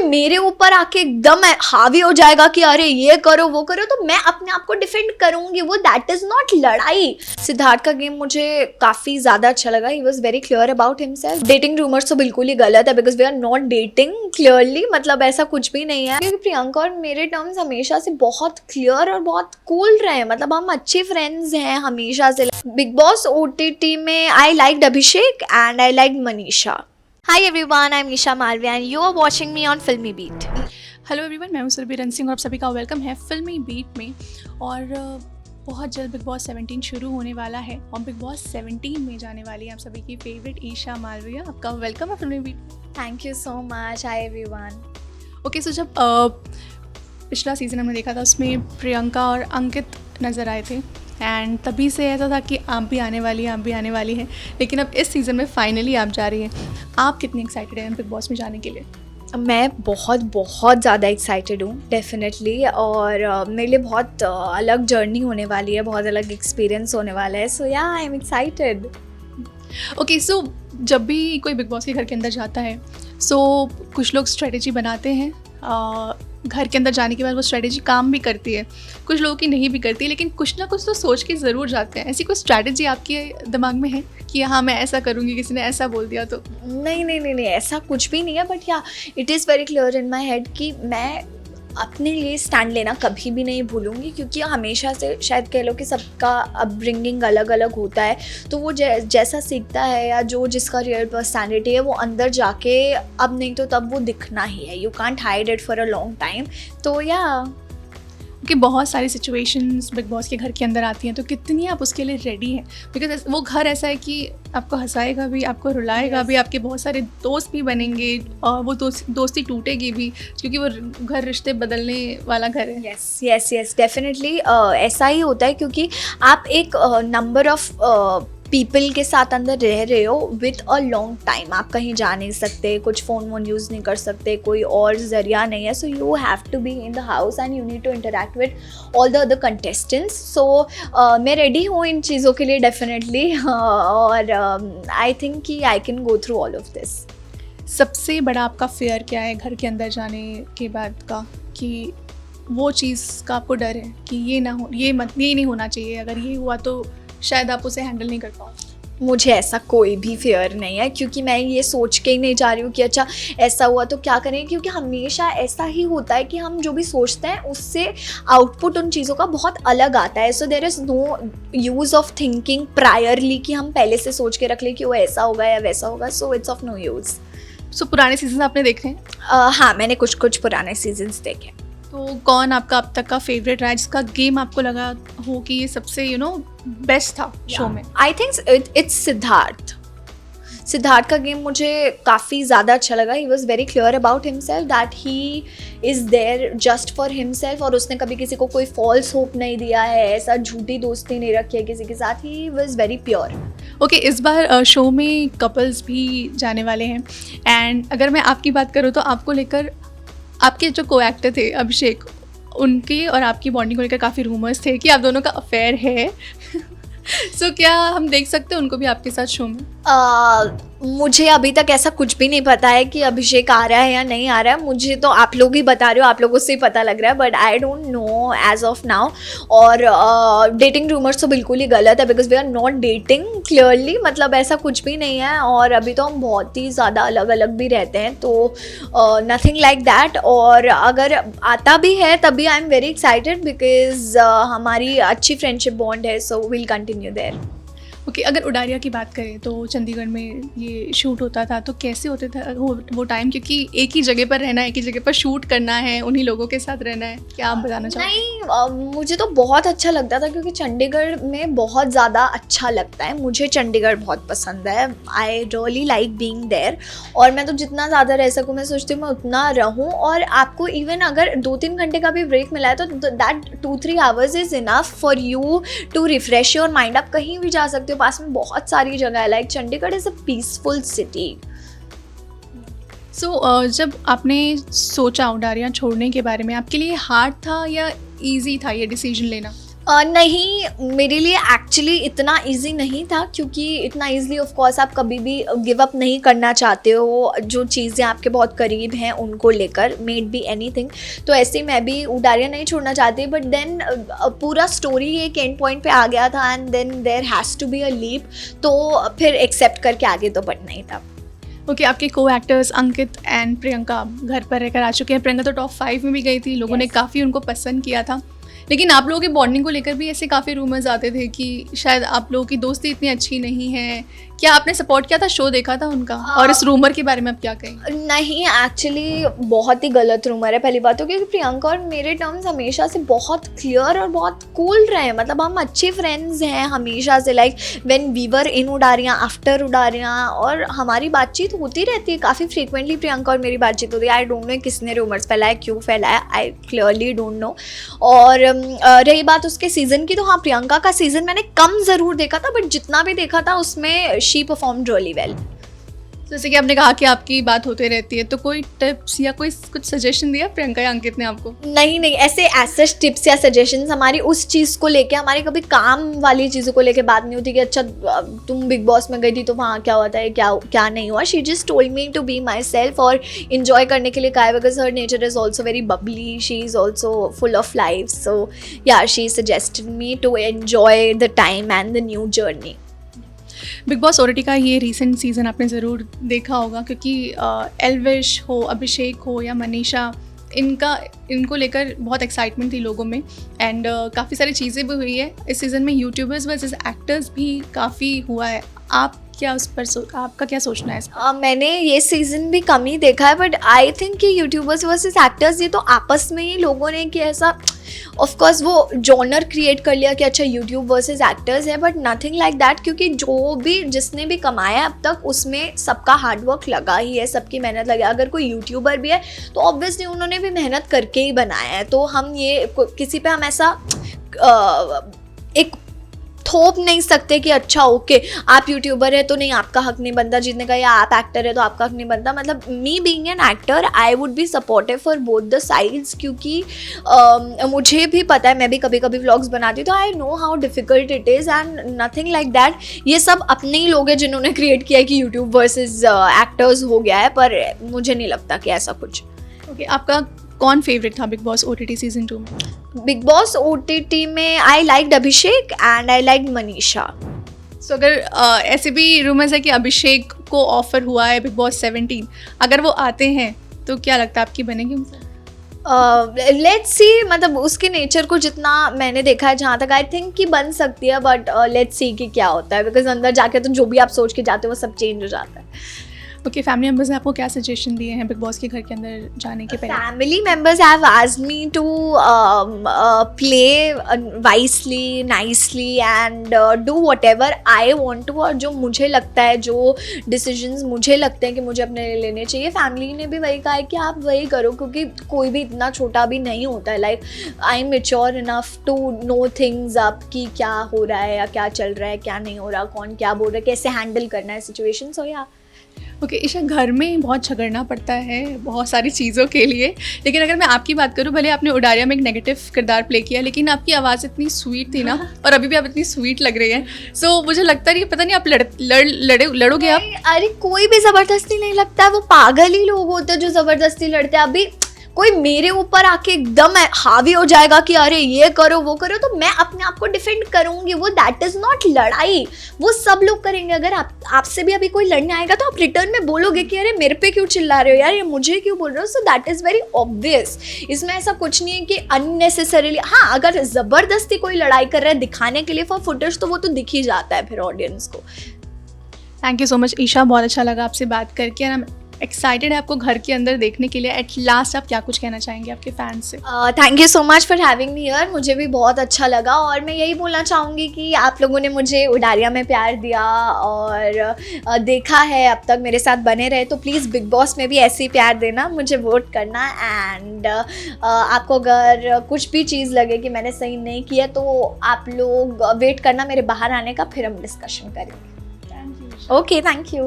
मेरे ऊपर आके एकदम हावी हो जाएगा कि अरे ये करो वो करो, तो मैं अपने आप को डिफेंड करूंगी, वो दैट इज नॉट लड़ाई। सिद्धार्थ का गेम मुझे काफी ज्यादा अच्छा लगा। He was very clear about himself. Dating rumours तो बिल्कुल ही गलत है, because we are not dating clearly, मतलब ऐसा कुछ भी नहीं है। क्योंकि प्रियंका और मेरे टर्म्स हमेशा से बहुत क्लियर और बहुत कूल रहे, मतलब हम अच्छे फ्रेंड्स हैं हमेशा से। बिग बॉस OTT में I like Abhishek and I like Manisha. Hi everyone, I'm Nisha Malviya and you are watching me on Filmy Beat. Hello everyone, मैं हूँ सुरभि सिंह और आप सभी का वेलकम है फिल्मी बीट में। और बहुत जल्द बिग बॉस 17 शुरू होने वाला है और बिग बॉस 17 में जाने वाली है आप सभी की फेवरेट ईशा मालविया। आपका वेलकम है Filmibeat. Thank you so much. Hi everyone. Okay, so जब पिछला सीज़न हमने देखा था उसमें प्रियंका और अंकित नज़र आए थे एंड तभी से ऐसा था कि आप भी आने वाली हैं, लेकिन अब इस सीज़न में फाइनली आप जा रही हैं। आप कितनी एक्साइटेड हैं बिग बॉस में जाने के लिए? मैं बहुत ज़्यादा एक्साइटेड हूँ डेफिनेटली, और मेरे लिए बहुत अलग जर्नी होने वाली है, बहुत अलग एक्सपीरियंस होने वाला है। सो या I am excited. Okay, so जब भी कोई बिग बॉस के घर के अंदर जाता है सो कुछ लोग स्ट्रेटेजी बनाते हैं, घर के अंदर जाने के बाद वो स्ट्रेटेजी काम भी करती है, कुछ लोगों की नहीं भी करती, लेकिन कुछ ना कुछ तो सोच के ज़रूर जाते हैं। ऐसी कोई स्ट्रेटेजी आपके दिमाग में है कि हाँ मैं ऐसा करूँगी, किसी ने ऐसा बोल दिया तो? नहीं, ऐसा कुछ भी नहीं है, बट या it is very clear in my head कि मैं अपने लिए स्टैंड लेना कभी भी नहीं भूलूंगी, क्योंकि हमेशा से शायद कह लो कि सबका अपब्रिंगिंग अलग अलग होता है, तो वो जैसा सीखता है या जो जिसका रियल पर्सनैलिटी है वो अंदर जाके अब नहीं तो तब वो दिखना ही है। You can't hide it for a long time. तो या कि बहुत सारी सिचुएशंस बिग बॉस के घर के अंदर आती हैं, तो कितनी आप उसके लिए रेडी हैं? बिकॉज वो घर ऐसा है कि आपको हंसाएगा भी, आपको रुलाएगा भी, आपके बहुत सारे दोस्त भी बनेंगे और वो दोस्ती टूटेगी भी, क्योंकि वो घर रिश्ते बदलने वाला घर है। यस डेफिनेटली ऐसा ही होता है, क्योंकि आप एक नंबर ऑफ पीपल के साथ अंदर रह रहे हो विथ अ लॉन्ग टाइम। आप कहीं जा नहीं सकते, कुछ फ़ोन वोन यूज़ नहीं कर सकते, कोई और ज़रिया नहीं है। So you have to be in the house and you need to interact with all the other contestants. So मैं रेडी हूँ इन चीज़ों के लिए डेफिनेटली, और आई थिंक कि I can go through all of this. सबसे बड़ा आपका फेयर क्या है घर के अंदर जाने के बाद का, कि वो चीज़ का आपको डर है कि ये ना हो, ये नहीं होना चाहिए, अगर ये हुआ तो शायद आप उसे हैंडल नहीं कर पाओ? मुझे ऐसा कोई भी फेयर नहीं है, क्योंकि मैं ये सोच के ही नहीं जा रही हूँ कि अच्छा ऐसा हुआ तो क्या करें, क्योंकि हमेशा ऐसा ही होता है कि हम जो भी सोचते हैं उससे आउटपुट उन चीज़ों का बहुत अलग आता है। So there is no use of thinking priorly कि हम पहले से सोच के रख लें कि वो ऐसा होगा या वैसा होगा। So it's of no use. So पुराने सीजन आपने देखे हैं? हाँ, मैंने कुछ पुराने सीजन्स देखे। तो कौन आपका अब तक का फेवरेट रहा, जिसका गेम आपको लगा हो कि ये सबसे बेस्ट था शो में? आई थिंक इट्स सिद्धार्थ का गेम मुझे काफ़ी ज़्यादा अच्छा लगा। He was very clear about himself that he is there just for himself, और उसने कभी किसी को कोई फॉल्स होप नहीं दिया है, ऐसा झूठी दोस्ती नहीं रखी है किसी के साथ। ही वॉज वेरी प्योर। ओके, इस बार शो में कपल्स भी जाने वाले हैं एंड अगर मैं आपकी बात करूँ तो आपको लेकर आपके जो को एक्टर थे अभिषेक, उनके और आपकी बॉन्डिंग को लेकर काफ़ी रूमर्स थे कि आप दोनों का अफेयर है। सो क्या हम देख सकते हैं उनको भी आपके साथ शो में? मुझे अभी तक ऐसा कुछ भी नहीं पता है कि अभिषेक आ रहा है या नहीं आ रहा है। मुझे तो आप लोग ही बता रहे हो, आप लोगों से ही पता लग रहा है, but I don't know as of now. और डेटिंग रूमर्स तो बिल्कुल ही गलत है, because we are not dating clearly, मतलब ऐसा कुछ भी नहीं है। और अभी तो हम बहुत ही ज़्यादा अलग अलग भी रहते हैं, तो नथिंग लाइक दैट। और अगर आता भी है तभी I am very excited, because हमारी अच्छी फ्रेंडशिप बॉन्ड है। So will continue there. Okay, अगर उडारिया की बात करें तो चंडीगढ़ में ये शूट होता था, तो कैसे होते था वो टाइम, क्योंकि एक ही जगह पर रहना है, एक ही जगह पर शूट करना है, उन्हीं लोगों के साथ रहना है, क्या आप बताना चाहोगे? नहीं, मुझे तो बहुत अच्छा लगता था, क्योंकि चंडीगढ़ में बहुत ज़्यादा अच्छा लगता है। मुझे चंडीगढ़ बहुत पसंद है। I really like being there, और मैं तो जितना ज़्यादा रह सकूँ मैं सोचती हूँ मैं उतना रहूँ। और आपको इवन अगर 2-3 घंटे का भी ब्रेक मिला है तो that 2-3 hours is enough for you to refresh your mind. आप कहीं भी जा सकते हो, पास में बहुत सारी जगह है। Like Chandigarh is a peaceful city. So जब आपने सोचा उडारिया छोड़ने के बारे में, आपके लिए हार्ड था या इजी था ये डिसीजन लेना? नहीं, मेरे लिए एक्चुअली इतना इजी नहीं था, क्योंकि इतना इजीली ऑफ कोर्स आप कभी भी गिव अप नहीं करना चाहते हो जो चीज़ें आपके बहुत करीब हैं उनको लेकर, मेड बी एनीथिंग। तो ऐसे ही मैं भी उडारिया नहीं छोड़ना चाहती, बट देन पूरा स्टोरी एक एंड पॉइंट पे आ गया था and then there has to be a leap, तो फिर एक्सेप्ट करके आगे तो बढ़ना ही था। ओके, आपके को एक्टर्स अंकित एंड प्रियंका घर पर रहकर आ चुके हैं। प्रियंका तो टॉप 5 में भी गई थी, लोगों ने काफ़ी उनको पसंद किया था। लेकिन आप लोगों की बॉन्डिंग को लेकर भी ऐसे काफ़ी रूमर्स आते थे कि शायद आप लोगों की दोस्ती इतनी अच्छी नहीं है। क्या आपने सपोर्ट किया था, शो देखा था उनका? और इस रूमर के बारे में आप क्या कहेंगे? नहीं, एक्चुअली बहुत ही गलत रूमर है पहली बात तो, क्योंकि प्रियंका और मेरे टर्म्स हमेशा से बहुत क्लियर और बहुत कूल रहे हैं। मतलब हम अच्छे फ्रेंड्स हैं हमेशा से, like when we were in Udaariyaan, after Udaariyaan, और हमारी बातचीत होती रहती है काफ़ी फ्रीक्वेंटली। प्रियंका और मेरी बातचीत होती है। आई डोंट नो किसने रूमर्स फैलाया, क्यों फैलाया, आई क्लियरली डोंट नो। और रही बात उसके सीज़न की, तो हाँ, प्रियंका का सीज़न मैंने कम ज़रूर देखा था, बट जितना भी देखा था उसमें शी परफॉर्म्ड रियली वेल। जैसे कि आपने कहा कि आपकी बात होती रहती है, तो कोई टिप्स या कोई कुछ सजेशन दिया प्रियंका या अंकित ने आपको? नहीं, ऐसे टिप्स या सजेशंस हमारी उस चीज़ को लेके, हमारी कभी काम वाली चीज़ों को लेके बात नहीं होती कि अच्छा तुम बिग बॉस में गई थी तो वहाँ क्या होता है, क्या नहीं हुआ। She just told me to be myself और इन्जॉय करने के लिए कहा है, because her nature is also very bubbly, she is also full of life. So yeah she suggested me to enjoy the time and the new journey. Bigg Boss OTT का ये recent season आपने ज़रूर देखा होगा, क्योंकि एल्विश हो, अभिषेक हो या मनीषा, इनको लेकर बहुत एक्साइटमेंट थी लोगों में। एंड काफ़ी सारी चीज़ें भी हुई है इस सीज़न में। यूट्यूबर्स वर्सेस एक्टर्स भी काफ़ी हुआ है। आप क्या उस पर आपका क्या सोचना है? मैंने ये सीज़न भी कम ही देखा है, बट आई थिंक कि यूट्यूबर्स वर्सेस एक्टर्स, ये तो आपस में ही लोगों ने कि ऐसा ऑफ कोर्स वो जॉनर क्रिएट कर लिया कि अच्छा यूट्यूब वर्सेस एक्टर्स है, बट नथिंग लाइक दैट। क्योंकि जिसने भी कमाया अब तक उसमें सबका हार्डवर्क लगा ही है, सबकी मेहनत लगी। अगर कोई यूट्यूबर भी है तो ऑब्वियसली उन्होंने भी मेहनत करके ही बनाया है। तो हम ये किसी पे हम ऐसा एक थोप नहीं सकते कि अच्छा ओके आप यूट्यूबर है तो नहीं आपका हक नहीं बनता जीतने का, या आप एक्टर है तो आपका हक नहीं बनता। मतलब me being an actor I would be supportive for both the sides, क्योंकि मुझे भी पता है, मैं भी कभी कभी व्लॉग्स बनाती हूँ, तो I know how difficult it is and nothing like that. ये सब अपने ही लोग हैं जिन्होंने क्रिएट किया है कि यूट्यूब वर्सेज एक्टर्स हो गया है, पर मुझे नहीं लगता कि ऐसा कुछ। ओके, आपका कौन फेवरेट था बिग बॉस ओटीटी सीजन 2 में? बिग बॉस ओटीटी में I liked Abhishek and I liked Manisha. So अगर ऐसे भी रूमर्स है कि अभिषेक को ऑफर हुआ है बिग बॉस 17, अगर वो आते हैं तो क्या लगता है आपकी बनेगी उनसे? लेट्स सी, मतलब उसके नेचर को जितना मैंने देखा है जहाँ तक, आई थिंक कि बन सकती है, बट लेट्स सी कि क्या होता है, बिकॉज अंदर जाके तो जो भी आप सोच के जाते हो वो सब चेंज हो जाता है। ओके, फैमिली मेम्बर्स ने आपको क्या सजेशन दिए हैं बिग बॉस के घर के अंदर जाने के पहले? Family members have asked me to play wisely, nicely and do whatever I want to, और जो मुझे लगता है, जो डिसीजंस मुझे लगते हैं कि मुझे अपने लिए लेने चाहिए, फैमिली ने भी वही कहा है कि आप वही करो, क्योंकि कोई भी इतना छोटा भी नहीं होता है। Like I am mature enough to know things up कि क्या हो रहा है या क्या चल रहा है, क्या नहीं हो रहा, कौन क्या बोल रहा है, कैसे हैंडल करना है सिचुएशन। सो या ओके, ईशा, घर में बहुत झगड़ना पड़ता है बहुत सारी चीज़ों के लिए, लेकिन अगर मैं आपकी बात करूँ, भले आपने उडारिया में एक नेगेटिव किरदार प्ले किया, लेकिन आपकी आवाज़ इतनी स्वीट थी ना, और अभी भी आप इतनी स्वीट लग रही हैं। सो मुझे लगता है पता नहीं आप लड़ोगे आप? अरे कोई भी ज़बरदस्ती नहीं लगता है, वो पागल ही लोग होते हैं जो ज़बरदस्ती लड़ते हैं। अभी कोई मेरे ऊपर आके एकदम हावी हो जाएगा कि अरे ये करो वो करो, तो मैं अपने आप को डिफेंड करूंगी, वो दैट इज़ नॉट लड़ाई, वो सब लोग करेंगे। अगर आपसे भी अभी कोई लड़ने आएगा तो आप रिटर्न में बोलोगे कि अरे मेरे पे क्यों चिल्ला रहे हो यार, ये मुझे क्यों बोल रहे हो। So that is very obvious. इसमें ऐसा कुछ नहीं है कि अननेसेसरीली, हाँ अगर ज़बरदस्ती कोई लड़ाई कर रहा है दिखाने के लिए फॉर फुटेज, तो वो तो दिख ही जाता है फिर ऑडियंस को। Thank you so much Isha, बहुत अच्छा लगा आपसे बात करके, और एक्साइटेड है आपको घर के अंदर देखने के लिए। एट लास्ट आप क्या कुछ कहना चाहेंगे आपके फैंस से? Thank you so much for having me here, मुझे भी बहुत अच्छा लगा, और मैं यही बोलना चाहूँगी कि आप लोगों ने मुझे उडारिया में प्यार दिया और देखा है अब तक, मेरे साथ बने रहे, तो प्लीज़ बिग बॉस में भी ऐसे ही प्यार देना, मुझे वोट करना। एंड आपको अगर कुछ भी चीज़ लगे कि मैंने सही नहीं किया तो आप लोग वेट करना मेरे बाहर आने का, फिर हम डिस्कशन करेंगे। Okay, thank you.